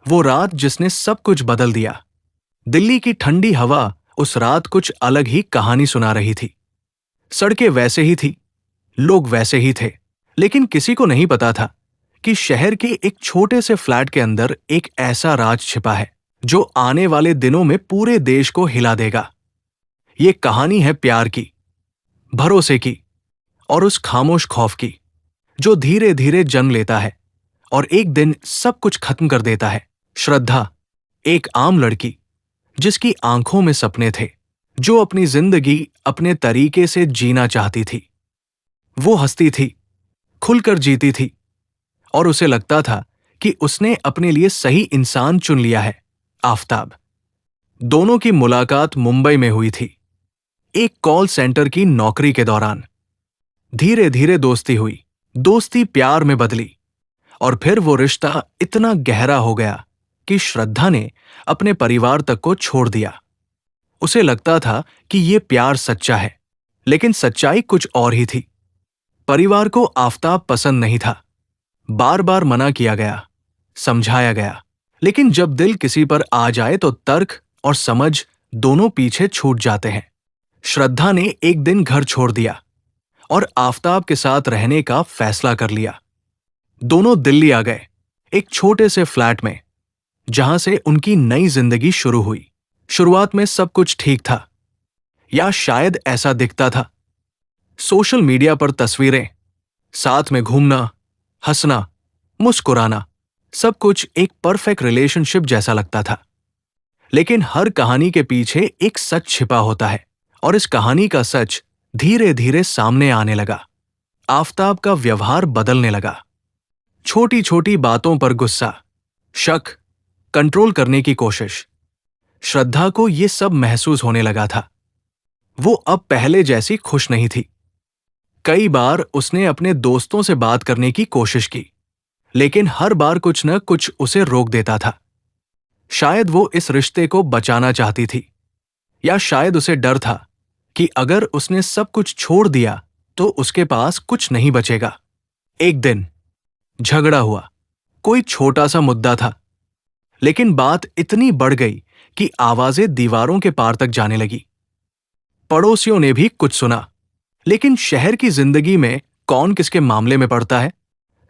वो रात जिसने सब कुछ बदल दिया। दिल्ली की ठंडी हवा उस रात कुछ अलग ही कहानी सुना रही थी। सड़कें वैसे ही थी, लोग वैसे ही थे, लेकिन किसी को नहीं पता था कि शहर के एक छोटे से फ्लैट के अंदर एक ऐसा राज छिपा है जो आने वाले दिनों में पूरे देश को हिला देगा। ये कहानी है प्यार की, भरोसे की और उस खामोश खौफ की जो धीरे धीरे जन्म लेता है और एक दिन सब कुछ खत्म कर देता है। श्रद्धा, एक आम लड़की जिसकी आंखों में सपने थे, जो अपनी जिंदगी अपने तरीके से जीना चाहती थी। वो हंसती थी, खुलकर जीती थी और उसे लगता था कि उसने अपने लिए सही इंसान चुन लिया है, आफताब। दोनों की मुलाकात मुंबई में हुई थी, एक कॉल सेंटर की नौकरी के दौरान। धीरे धीरे दोस्ती हुई, दोस्ती प्यार में बदली और फिर वो रिश्ता इतना गहरा हो गया कि श्रद्धा ने अपने परिवार तक को छोड़ दिया। उसे लगता था कि ये प्यार सच्चा है, लेकिन सच्चाई कुछ और ही थी। परिवार को आफताब पसंद नहीं था। बार बार मना किया गया, समझाया गया, लेकिन जब दिल किसी पर आ जाए तो तर्क और समझ दोनों पीछे छूट जाते हैं। श्रद्धा ने एक दिन घर छोड़ दिया और आफताब के साथ रहने का फैसला कर लिया। दोनों दिल्ली आ गए, एक छोटे से फ्लैट में, जहां से उनकी नई जिंदगी शुरू हुई। शुरुआत में सब कुछ ठीक था, या शायद ऐसा दिखता था। सोशल मीडिया पर तस्वीरें, साथ में घूमना, हंसना, मुस्कुराना, सब कुछ एक परफेक्ट रिलेशनशिप जैसा लगता था। लेकिन हर कहानी के पीछे एक सच छिपा होता है और इस कहानी का सच धीरे धीरे सामने आने लगा। आफताब का व्यवहार बदलने लगा। छोटी छोटी बातों पर गुस्सा, शक, कंट्रोल करने की कोशिश। श्रद्धा को यह सब महसूस होने लगा था। वो अब पहले जैसी खुश नहीं थी। कई बार उसने अपने दोस्तों से बात करने की कोशिश की, लेकिन हर बार कुछ न कुछ उसे रोक देता था। शायद वो इस रिश्ते को बचाना चाहती थी, या शायद उसे डर था कि अगर उसने सब कुछ छोड़ दिया तो उसके पास कुछ नहीं बचेगा। एक दिन झगड़ा हुआ, कोई छोटा सा मुद्दा था, लेकिन बात इतनी बढ़ गई कि आवाजें दीवारों के पार तक जाने लगी। पड़ोसियों ने भी कुछ सुना, लेकिन शहर की जिंदगी में कौन किसके मामले में पड़ता है,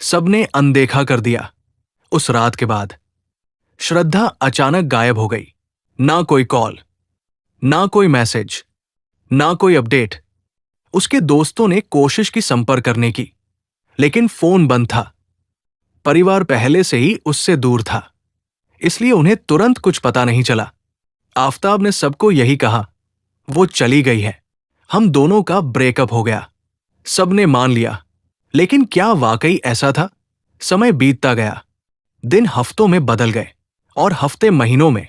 सबने अनदेखा कर दिया। उस रात के बाद श्रद्धा अचानक गायब हो गई। ना कोई कॉल, ना कोई मैसेज, ना कोई अपडेट। उसके दोस्तों ने कोशिश की संपर्क करने की, लेकिन फोन बंद था। परिवार पहले से ही उससे दूर था, इसलिए उन्हें तुरंत कुछ पता नहीं चला। आफताब ने सबको यही कहा, वो चली गई है, हम दोनों का ब्रेकअप हो गया। सबने मान लिया, लेकिन क्या वाकई ऐसा था? समय बीतता गया, दिन हफ्तों में बदल गए और हफ्ते महीनों में,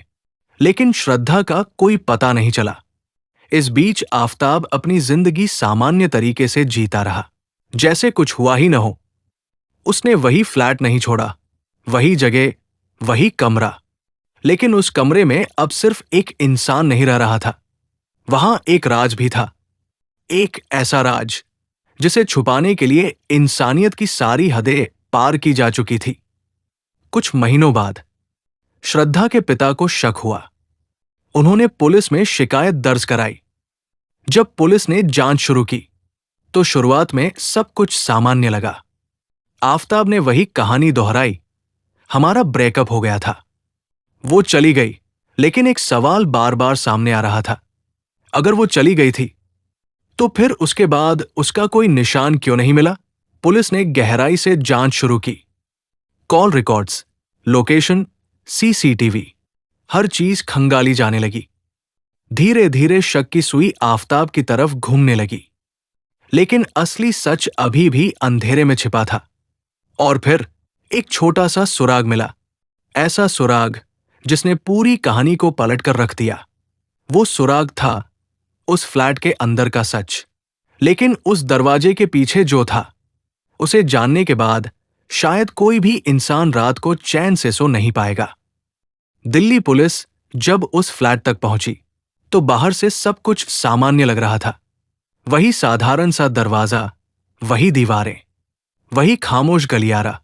लेकिन श्रद्धा का कोई पता नहीं चला। इस बीच आफताब अपनी जिंदगी सामान्य तरीके से जीता रहा, जैसे कुछ हुआ ही न हो। उसने वही फ्लैट नहीं छोड़ा, वही जगह, वही कमरा, लेकिन उस कमरे में अब सिर्फ एक इंसान नहीं रह रहा था, वहां एक राज भी था। एक ऐसा राज जिसे छुपाने के लिए इंसानियत की सारी हदें पार की जा चुकी थी। कुछ महीनों बाद श्रद्धा के पिता को शक हुआ। उन्होंने पुलिस में शिकायत दर्ज कराई। जब पुलिस ने जांच शुरू की तो शुरुआत में सब कुछ सामान्य लगा। आफताब ने वही कहानी दोहराई, हमारा ब्रेकअप हो गया था। वो चली गई, लेकिन एक सवाल बार बार सामने आ रहा था, अगर वो चली गई थी तो फिर उसके बाद उसका कोई निशान क्यों नहीं मिला? पुलिस ने गहराई से जांच शुरू की। कॉल रिकॉर्ड्स, लोकेशन, सीसीटीवी, हर चीज खंगाली जाने लगी। धीरे धीरे शक की सुई आफताब की तरफ घूमने लगी, लेकिन असली सच अभी भी अंधेरे में छिपा था। और फिर एक छोटा सा सुराग मिला, ऐसा सुराग जिसने पूरी कहानी को पलटकर रख दिया। वो सुराग था उस फ्लैट के अंदर का सच, लेकिन उस दरवाजे के पीछे जो था, उसे जानने के बाद शायद कोई भी इंसान रात को चैन से सो नहीं पाएगा। दिल्ली पुलिस जब उस फ्लैट तक पहुंची तो बाहर से सब कुछ सामान्य लग रहा था। वही साधारण सा दरवाजा, वही दीवारें, वही खामोश गलियारा।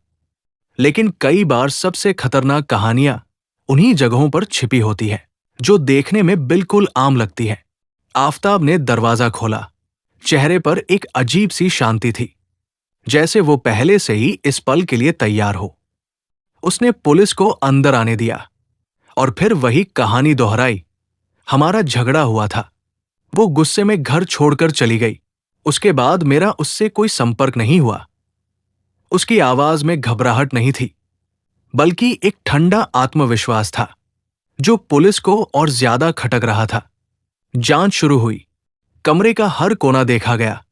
लेकिन कई बार सबसे खतरनाक कहानियां उन्हीं जगहों पर छिपी होती है जो देखने में बिल्कुल आम लगती है। आफताब ने दरवाजा खोला। चेहरे पर एक अजीब सी शांति थी, जैसे वो पहले से ही इस पल के लिए तैयार हो। उसने पुलिस को अंदर आने दिया और फिर वही कहानी दोहराई। हमारा झगड़ा हुआ था, वो गुस्से में घर छोड़कर चली गई। उसके बाद मेरा उससे कोई संपर्क नहीं हुआ। उसकी आवाज में घबराहट नहीं थी, बल्कि एक ठंडा आत्मविश्वास था जो पुलिस को और ज्यादा खटक रहा था। जांच शुरू हुई। कमरे का हर कोना देखा गया,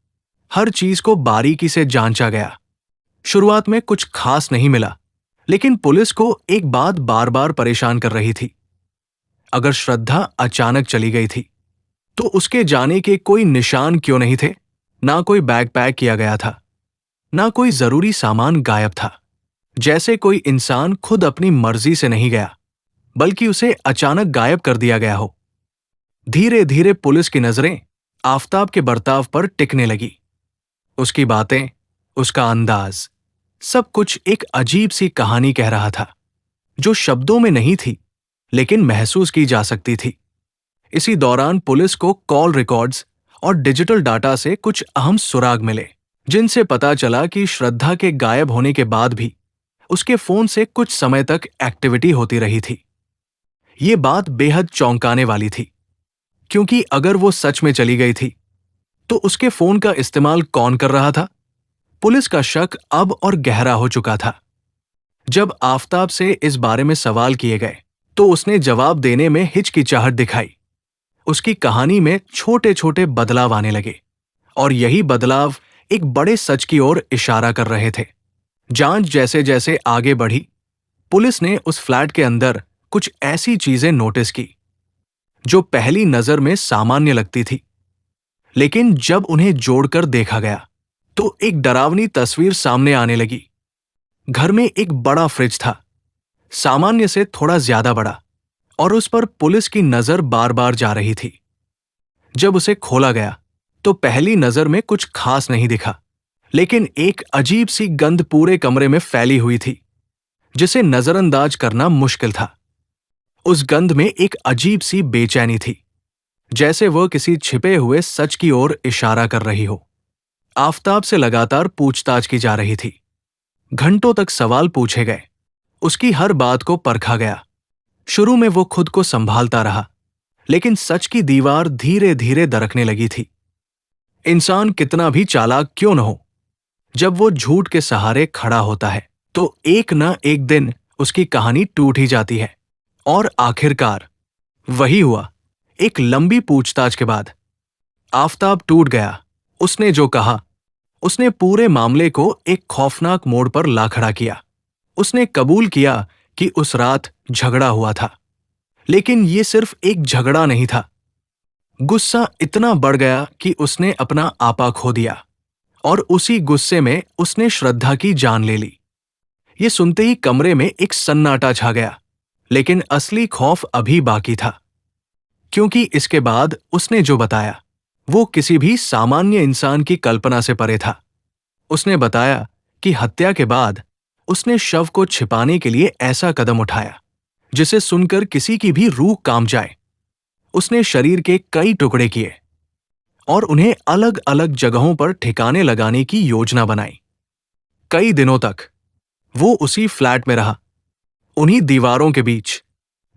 हर चीज को बारीकी से जांचा गया। शुरुआत में कुछ खास नहीं मिला, लेकिन पुलिस को एक बात बार बार परेशान कर रही थी। अगर श्रद्धा अचानक चली गई थी, तो उसके जाने के कोई निशान क्यों नहीं थे? ना कोई बैग पैक किया गया था, ना कोई जरूरी सामान गायब था। जैसे कोई इंसान खुद अपनी मर्जी से नहीं गया, बल्कि उसे अचानक गायब कर दिया गया हो। धीरे धीरे पुलिस की नजरें आफताब के बर्ताव पर टिकने लगी। उसकी बातें, उसका अंदाज, सब कुछ एक अजीब सी कहानी कह रहा था जो शब्दों में नहीं थी, लेकिन महसूस की जा सकती थी। इसी दौरान पुलिस को कॉल रिकॉर्ड्स और डिजिटल डाटा से कुछ अहम सुराग मिले, जिनसे पता चला कि श्रद्धा के गायब होने के बाद भी उसके फोन से कुछ समय तक एक्टिविटी होती रही थी। ये बात बेहद चौंकाने वाली थी, क्योंकि अगर वो सच में चली गई थी, तो उसके फोन का इस्तेमाल कौन कर रहा था? पुलिस का शक अब और गहरा हो चुका था। जब आफताब से इस बारे में सवाल किए गए, तो उसने जवाब देने में हिचकिचाहट दिखाई। उसकी कहानी में छोटे छोटे बदलाव आने लगे, और यही बदलाव एक बड़े सच की ओर इशारा कर रहे थे। जांच जैसे जैसे आगे बढ़ी, पुलिस ने उस फ्लैट के अंदर कुछ ऐसी चीजें नोटिस की जो पहली नजर में सामान्य लगती थी, लेकिन जब उन्हें जोड़कर देखा गया तो एक डरावनी तस्वीर सामने आने लगी। घर में एक बड़ा फ्रिज था, सामान्य से थोड़ा ज्यादा बड़ा, और उस पर पुलिस की नजर बार बार जा रही थी। जब उसे खोला गया तो पहली नजर में कुछ खास नहीं दिखा, लेकिन एक अजीब सी गंध पूरे कमरे में फैली हुई थी, जिसे नजरअंदाज करना मुश्किल था। उस गंध में एक अजीब सी बेचैनी थी, जैसे वह किसी छिपे हुए सच की ओर इशारा कर रही हो। आफताब से लगातार पूछताछ की जा रही थी। घंटों तक सवाल पूछे गए, उसकी हर बात को परखा गया। शुरू में वो खुद को संभालता रहा, लेकिन सच की दीवार धीरे धीरे दरकने लगी थी। इंसान कितना भी चालाक क्यों न हो, जब वो झूठ के सहारे खड़ा होता है, तो एक न एक दिन उसकी कहानी टूट ही जाती है। और आखिरकार वही हुआ। एक लंबी पूछताछ के बाद आफताब टूट गया। उसने जो कहा, उसने पूरे मामले को एक खौफनाक मोड़ पर ला खड़ा किया। उसने कबूल किया कि उस रात झगड़ा हुआ था, लेकिन ये सिर्फ एक झगड़ा नहीं था। गुस्सा इतना बढ़ गया कि उसने अपना आपा खो दिया, और उसी गुस्से में उसने श्रद्धा की जान ले ली। ये सुनते ही कमरे में एक सन्नाटा छा गया, लेकिन असली खौफ अभी बाकी था, क्योंकि इसके बाद उसने जो बताया वो किसी भी सामान्य इंसान की कल्पना से परे था। उसने बताया कि हत्या के बाद उसने शव को छिपाने के लिए ऐसा कदम उठाया जिसे सुनकर किसी की भी रूह कांप जाए। उसने शरीर के कई टुकड़े किए और उन्हें अलग अलग जगहों पर ठिकाने लगाने की योजना बनाई। कई दिनों तक वो उसी फ्लैट में रहा, उन्हीं दीवारों के बीच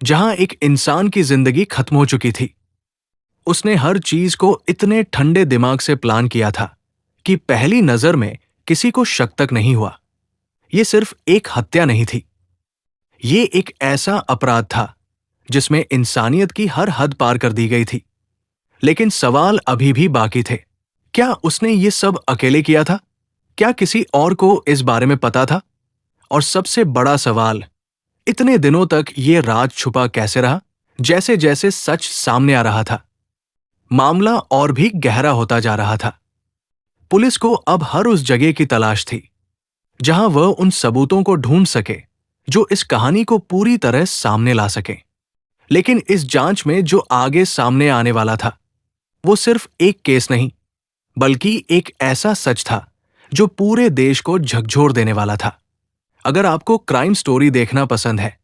जहां एक इंसान की जिंदगी खत्म हो चुकी थी। उसने हर चीज को इतने ठंडे दिमाग से प्लान किया था कि पहली नजर में किसी को शक तक नहीं हुआ। यह सिर्फ एक हत्या नहीं थी, ये एक ऐसा अपराध था जिसमें इंसानियत की हर हद पार कर दी गई थी। लेकिन सवाल अभी भी बाकी थे। क्या उसने ये सब अकेले किया था? क्या किसी और को इस बारे में पता था? और सबसे बड़ा सवाल, इतने दिनों तक ये राज छुपा कैसे रहा? जैसे जैसे सच सामने आ रहा था, मामला और भी गहरा होता जा रहा था। पुलिस को अब हर उस जगह की तलाश थी जहां वह उन सबूतों को ढूंढ सके जो इस कहानी को पूरी तरह सामने ला सके। लेकिन इस जांच में जो आगे सामने आने वाला था, वो सिर्फ एक केस नहीं, बल्कि एक ऐसा सच था जो पूरे देश को झकझोर देने वाला था। अगर आपको क्राइम स्टोरी देखना पसंद है,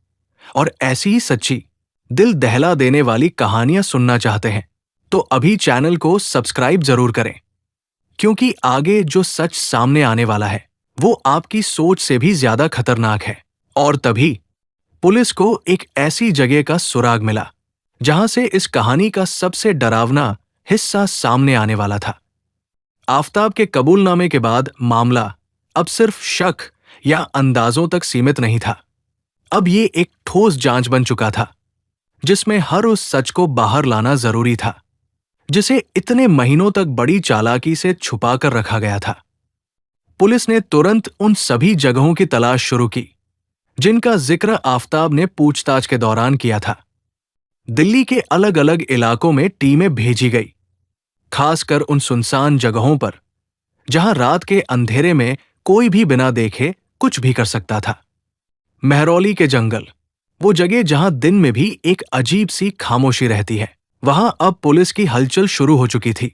और ऐसी ही सच्ची, दिल दहला देने वाली कहानियां सुनना चाहते हैं तो अभी चैनल को सब्सक्राइब जरूर करें, क्योंकि आगे जो सच सामने आने वाला है वो आपकी सोच से भी ज्यादा खतरनाक है। और तभी पुलिस को एक ऐसी जगह का सुराग मिला जहां से इस कहानी का सबसे डरावना हिस्सा सामने आने वाला था। आफताब के कबूलनामे के बाद मामला अब सिर्फ शक या अंदाजों तक सीमित नहीं था। अब ये एक ठोस जांच बन चुका था जिसमें हर उस सच को बाहर लाना जरूरी था जिसे इतने महीनों तक बड़ी चालाकी से छुपा कर रखा गया था। पुलिस ने तुरंत उन सभी जगहों की तलाश शुरू की जिनका जिक्र आफताब ने पूछताछ के दौरान किया था। दिल्ली के अलग अलग इलाकों में टीमें भेजी गई, खासकर उन सुनसान जगहों पर जहां रात के अंधेरे में कोई भी बिना देखे कुछ भी कर सकता था। महरौली के जंगल, वो जगह जहां दिन में भी एक अजीब सी खामोशी रहती है, वहां अब पुलिस की हलचल शुरू हो चुकी थी।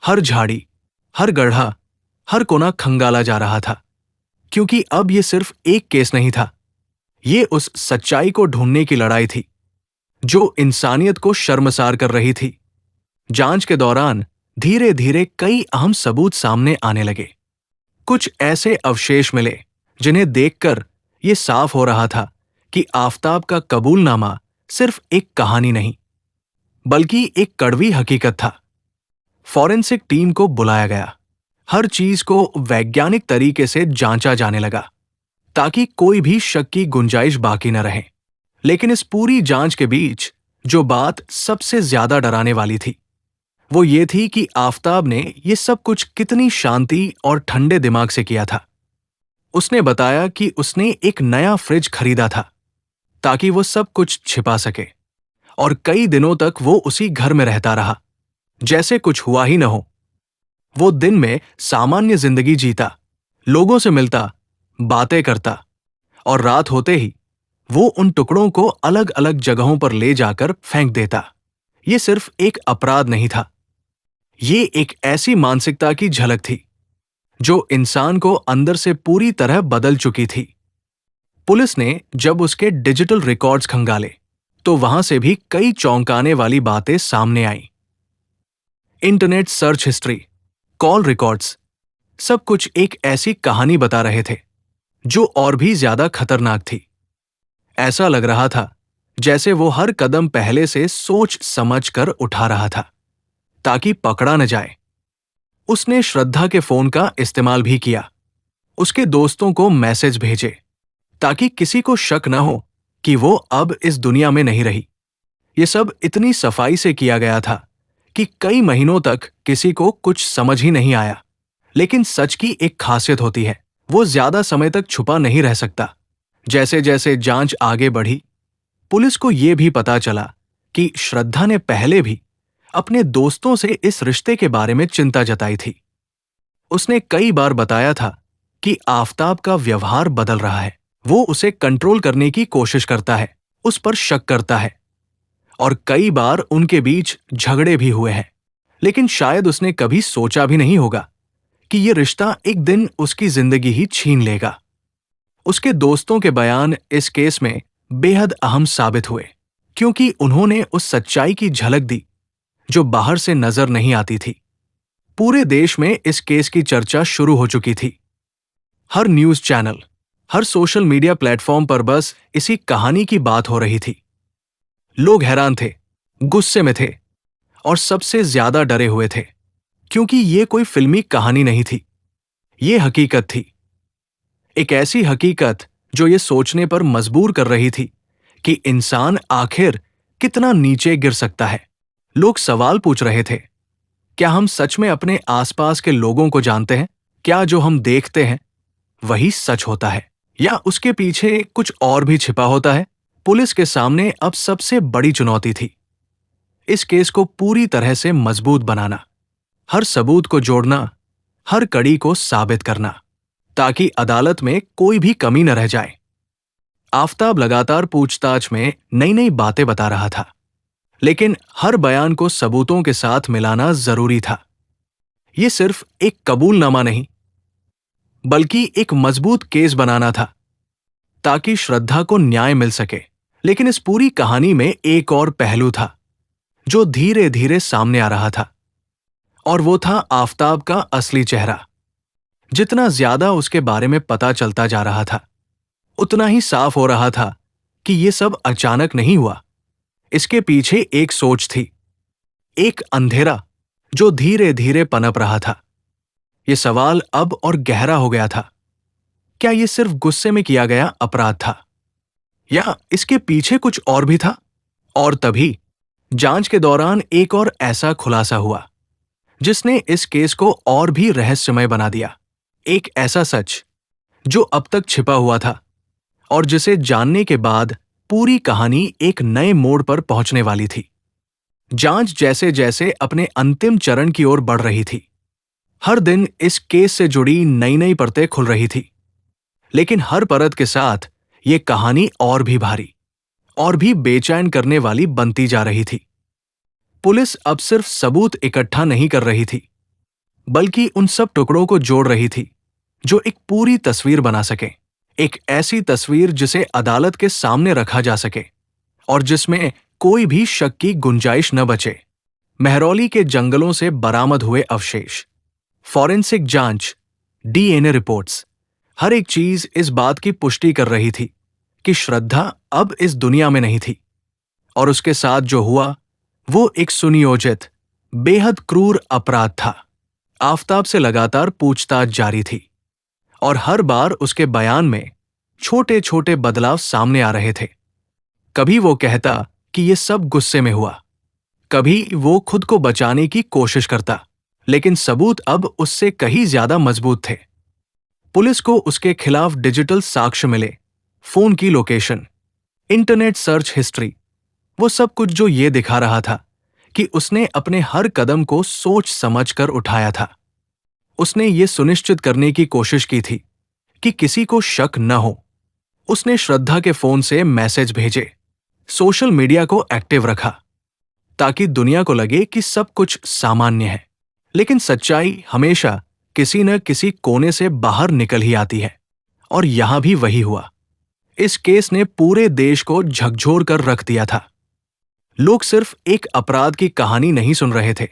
हर झाड़ी, हर गड्ढा, हर कोना खंगाला जा रहा था, क्योंकि अब ये सिर्फ एक केस नहीं था, ये उस सच्चाई को ढूंढने की लड़ाई थी जो इंसानियत को शर्मसार कर रही थी। जांच के दौरान धीरे धीरे कई अहम सबूत सामने आने लगे। कुछ ऐसे अवशेष मिले जिन्हें देखकर यह साफ हो रहा था कि आफताब का कबूलनामा सिर्फ एक कहानी नहीं बल्कि एक कड़वी हकीकत था। फॉरेंसिक टीम को बुलाया गया, हर चीज को वैज्ञानिक तरीके से जांचा जाने लगा ताकि कोई भी शक की गुंजाइश बाकी न रहे। लेकिन इस पूरी जांच के बीच जो बात सबसे ज्यादा डराने वाली थी वो ये थी कि आफताब ने ये सब कुछ कितनी शांति और ठंडे दिमाग से किया था। उसने बताया कि उसने एक नया फ्रिज खरीदा था ताकि वो सब कुछ छिपा सके, और कई दिनों तक वो उसी घर में रहता रहा जैसे कुछ हुआ ही न हो। वो दिन में सामान्य जिंदगी जीता, लोगों से मिलता, बातें करता, और रात होते ही वो उन टुकड़ों को अलग अलग जगहों पर ले जाकर फेंक देता। ये सिर्फ एक अपराध नहीं था, ये एक ऐसी मानसिकता की झलक थी जो इंसान को अंदर से पूरी तरह बदल चुकी थी। पुलिस ने जब उसके डिजिटल रिकॉर्ड्स खंगाले तो वहां से भी कई चौंकाने वाली बातें सामने आईं। Internet search history, call records, सब कुछ एक ऐसी कहानी बता रहे थे जो और भी ज्यादा खतरनाक थी। ऐसा लग रहा था जैसे वो हर कदम पहले से सोच समझ कर उठा रहा था ताकि पकड़ा न जाए। उसने श्रद्धा के फोन का इस्तेमाल भी किया, उसके दोस्तों को मैसेज भेजे ताकि किसी को शक न हो कि वो अब इस दुनिया में नहीं रही। ये सब इतनी सफाई से किया गया था कि कई महीनों तक किसी को कुछ समझ ही नहीं आया। लेकिन सच की एक खासियत होती है, वो ज्यादा समय तक छुपा नहीं रह सकता। जैसे जैसे जांच आगे बढ़ी, पुलिस को यह भी पता चला कि श्रद्धा ने पहले भी अपने दोस्तों से इस रिश्ते के बारे में चिंता जताई थी। उसने कई बार बताया था कि आफताब का व्यवहार बदल रहा है, वो उसे कंट्रोल करने की कोशिश करता है, उस पर शक करता है, और कई बार उनके बीच झगड़े भी हुए हैं। लेकिन शायद उसने कभी सोचा भी नहीं होगा कि यह रिश्ता एक दिन उसकी जिंदगी ही छीन लेगा। उसके दोस्तों के बयान इस केस में बेहद अहम साबित हुए, क्योंकि उन्होंने उस सच्चाई की झलक दी जो बाहर से नजर नहीं आती थी। पूरे देश में इस केस की चर्चा शुरू हो चुकी थी। हर न्यूज चैनल, हर सोशल मीडिया प्लेटफॉर्म पर बस इसी कहानी की बात हो रही थी। लोग हैरान थे, गुस्से में थे, और सबसे ज्यादा डरे हुए थे, क्योंकि ये कोई फिल्मी कहानी नहीं थी, ये हकीकत थी। एक ऐसी हकीकत जो ये सोचने पर मजबूर कर रही थी कि इंसान आखिर कितना नीचे गिर सकता है। लोग सवाल पूछ रहे थे, क्या हम सच में अपने आसपास के लोगों को जानते हैं? क्या जो हम देखते हैं वही सच होता है, या उसके पीछे कुछ और भी छिपा होता है? पुलिस के सामने अब सबसे बड़ी चुनौती थी इस केस को पूरी तरह से मजबूत बनाना, हर सबूत को जोड़ना, हर कड़ी को साबित करना, ताकि अदालत में कोई भी कमी न रह जाए। आफताब लगातार पूछताछ में नई नई बातें बता रहा था, लेकिन हर बयान को सबूतों के साथ मिलाना जरूरी था। यह सिर्फ एक कबूलनामा नहीं, बल्कि एक मजबूत केस बनाना था ताकि श्रद्धा को न्याय मिल सके। लेकिन इस पूरी कहानी में एक और पहलू था जो धीरे धीरे सामने आ रहा था, और वो था आफताब का असली चेहरा। जितना ज्यादा उसके बारे में पता चलता जा रहा था, उतना ही साफ हो रहा था कि ये सब अचानक नहीं हुआ। इसके पीछे एक सोच थी, एक अंधेरा जो धीरे धीरे पनप रहा था। ये सवाल अब और गहरा हो गया था। क्या ये सिर्फ गुस्से में किया गया अपराध था, या इसके पीछे कुछ और भी था? और तभी जांच के दौरान एक और ऐसा खुलासा हुआ जिसने इस केस को और भी रहस्यमय बना दिया। एक ऐसा सच जो अब तक छिपा हुआ था और जिसे जानने के बाद पूरी कहानी एक नए मोड़ पर पहुंचने वाली थी। जांच जैसे जैसे अपने अंतिम चरण की ओर बढ़ रही थी, हर दिन इस केस से जुड़ी नई नई परतें खुल रही थी। लेकिन हर परत के साथ ये कहानी और भी भारी और भी बेचैन करने वाली बनती जा रही थी। पुलिस अब सिर्फ सबूत इकट्ठा नहीं कर रही थी, बल्कि उन सब टुकड़ों को जोड़ रही थी जो एक पूरी तस्वीर बना सके। एक ऐसी तस्वीर जिसे अदालत के सामने रखा जा सके और जिसमें कोई भी शक की गुंजाइश न बचे। महरौली के जंगलों से बरामद हुए अवशेष, फॉरेंसिक जांच, डीएनए रिपोर्ट्स, हर एक चीज इस बात की पुष्टि कर रही थी कि श्रद्धा अब इस दुनिया में नहीं थी। और उसके साथ जो हुआ वो एक सुनियोजित, बेहद क्रूर अपराध था। आफताब से लगातार पूछताछ जारी थी और हर बार उसके बयान में छोटे छोटे बदलाव सामने आ रहे थे। कभी वो कहता कि ये सब गुस्से में हुआ, कभी वो खुद को बचाने की कोशिश करता, लेकिन सबूत अब उससे कहीं ज्यादा मजबूत थे। पुलिस को उसके खिलाफ डिजिटल साक्ष्य मिले, फोन की लोकेशन, इंटरनेट सर्च हिस्ट्री, वो सब कुछ जो ये दिखा रहा था कि उसने अपने हर कदम को सोच समझ कर उठाया था। उसने ये सुनिश्चित करने की कोशिश की थी कि किसी को शक न हो। उसने श्रद्धा के फोन से मैसेज भेजे, सोशल मीडिया को एक्टिव रखा, ताकि दुनिया को लगे कि सब कुछ सामान्य है। लेकिन सच्चाई हमेशा किसी न किसी कोने से बाहर निकल ही आती है, और यहां भी वही हुआ। इस केस ने पूरे देश को झकझोर कर रख दिया था। लोग सिर्फ एक अपराध की कहानी नहीं सुन रहे थे,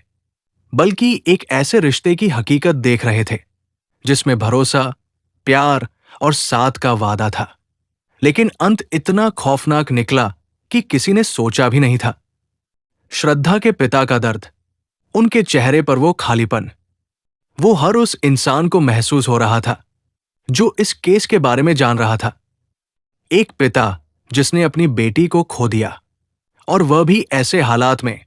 बल्कि एक ऐसे रिश्ते की हकीकत देख रहे थे जिसमें भरोसा, प्यार और साथ का वादा था। लेकिन अंत इतना खौफनाक निकला कि किसी ने सोचा भी नहीं था। श्रद्धा के पिता का दर्द, उनके चेहरे पर वो खालीपन, वो हर उस इंसान को महसूस हो रहा था जो इस केस के बारे में जान रहा था। एक पिता जिसने अपनी बेटी को खो दिया, और वह भी ऐसे हालात में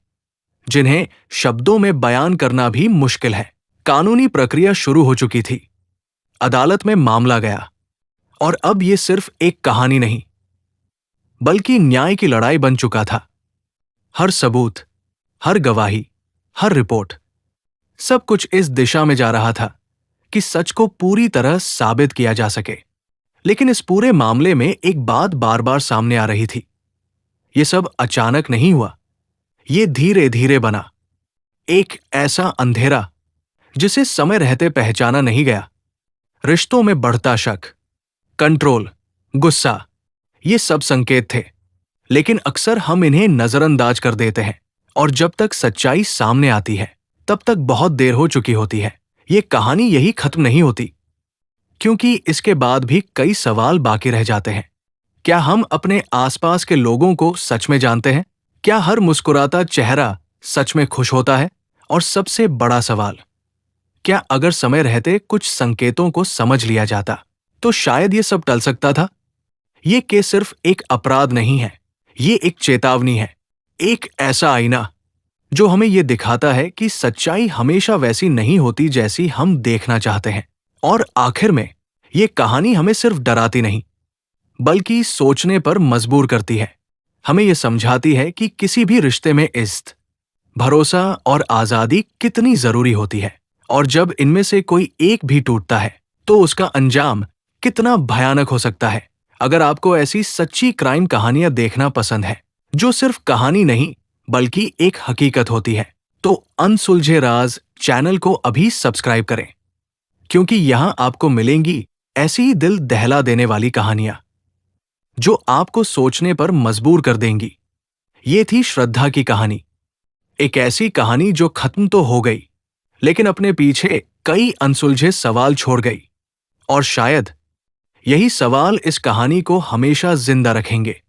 जिन्हें शब्दों में बयान करना भी मुश्किल है। कानूनी प्रक्रिया शुरू हो चुकी थी, अदालत में मामला गया, और अब यह सिर्फ एक कहानी नहीं, बल्कि न्याय की लड़ाई बन चुका था। हर सबूत, हर गवाही, हर रिपोर्ट, सब कुछ इस दिशा में जा रहा था कि सच को पूरी तरह साबित किया जा सके। लेकिन इस पूरे मामले में एक बात बार बार सामने आ रही थी। यह सब अचानक नहीं हुआ, ये धीरे धीरे बना। एक ऐसा अंधेरा जिसे समय रहते पहचाना नहीं गया। रिश्तों में बढ़ता शक, कंट्रोल, गुस्सा, ये सब संकेत थे, लेकिन अक्सर हम इन्हें नजरअंदाज कर देते हैं, और जब तक सच्चाई सामने आती है तब तक बहुत देर हो चुकी होती है। ये कहानी यही खत्म नहीं होती, क्योंकि इसके बाद भी कई सवाल बाकी रह जाते हैं। क्या हम अपने आसपास के लोगों को सच में जानते हैं? क्या हर मुस्कुराता चेहरा सच में खुश होता है? और सबसे बड़ा सवाल, क्या अगर समय रहते कुछ संकेतों को समझ लिया जाता तो शायद ये सब टल सकता था? ये केस सिर्फ एक अपराध नहीं है, ये एक चेतावनी है, एक ऐसा आईना जो हमें ये दिखाता है कि सच्चाई हमेशा वैसी नहीं होती जैसी हम देखना चाहते हैं। और आखिर में ये कहानी हमें सिर्फ डराती नहीं, बल्कि सोचने पर मजबूर करती है। हमें यह समझाती है कि किसी भी रिश्ते में इज्जत, भरोसा और आजादी कितनी जरूरी होती है, और जब इनमें से कोई एक भी टूटता है तो उसका अंजाम कितना भयानक हो सकता है। अगर आपको ऐसी सच्ची क्राइम कहानियां देखना पसंद है जो सिर्फ कहानी नहीं बल्कि एक हकीकत होती है, तो अनसुलझे राज चैनल को अभी सब्सक्राइब करें, क्योंकि यहां आपको मिलेंगी ऐसी ही दिल दहला देने वाली कहानियां। जो आपको सोचने पर मजबूर कर देंगी। ये थी श्रद्धा की कहानी। एक ऐसी कहानी जो खत्म तो हो गई, लेकिन अपने पीछे कई अनसुलझे सवाल छोड़ गई। और शायद यही सवाल इस कहानी को हमेशा जिंदा रखेंगे।